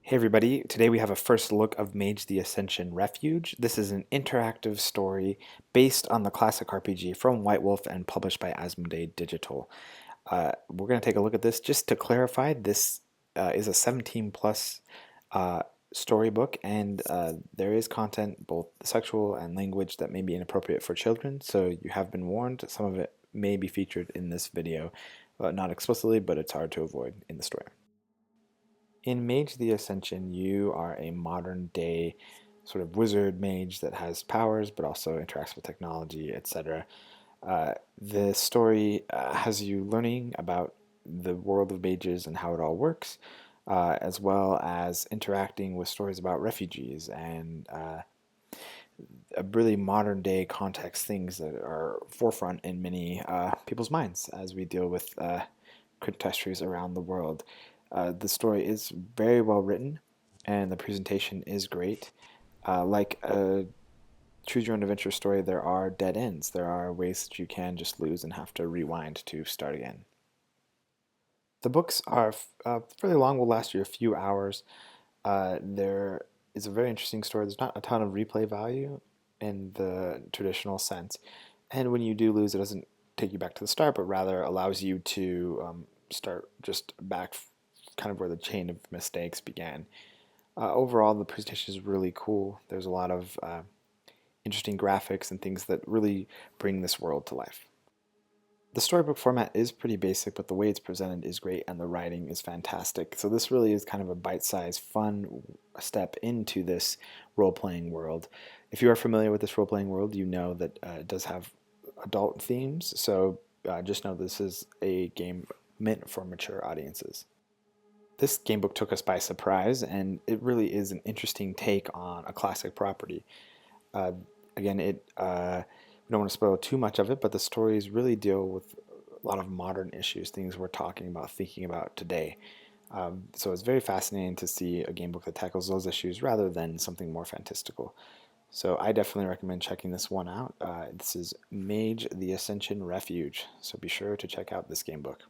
Hey everybody, today we have a first look of Mage the Ascension Refuge. This is an interactive story based on the classic RPG from White Wolf and published by Asmodee Digital. We're going to take a look at this. Just to clarify, this is a 17 plus uh, storybook, and there is content, both sexual and language, that may be inappropriate for children, so you have been warned. Some of it may be featured in this video, not explicitly, but it's hard to avoid in the story. In Mage the Ascension, you are a modern day sort of wizard mage that has powers but also interacts with technology, etc. The story has you learning about the world of mages and how it all works, as well as interacting with stories about refugees and a really modern day context, things that are forefront in many people's minds as we deal with catastrophes around the world. The story is very well written, and the presentation is great. Like a choose your own adventure story, there are dead ends. There are ways that you can just lose and have to rewind to start again. The books are fairly long, will last you a few hours. There is a very interesting story. There's not a ton of replay value in the traditional sense. And when you do lose, it doesn't take you back to the start, but rather allows you to start just back kind of where the chain of mistakes began. Overall, the presentation is really cool. There's a lot of interesting graphics and things that really bring this world to life. The storybook format is pretty basic, but the way it's presented is great and the writing is fantastic. So this really is kind of a bite-sized, fun step into this role-playing world. If you are familiar with this role-playing world, you know that it does have adult themes, so just know this is a game meant for mature audiences. This gamebook took us by surprise, and it really is an interesting take on a classic property. Uh, Again, we don't want to spoil too much of it, but the stories really deal with a lot of modern issues, things we're talking about, thinking about today. So it's very fascinating to see a game book that tackles those issues rather than something more fantastical. So I definitely recommend checking this one out. This is Mage the Ascension Refuge, so be sure to check out this game book.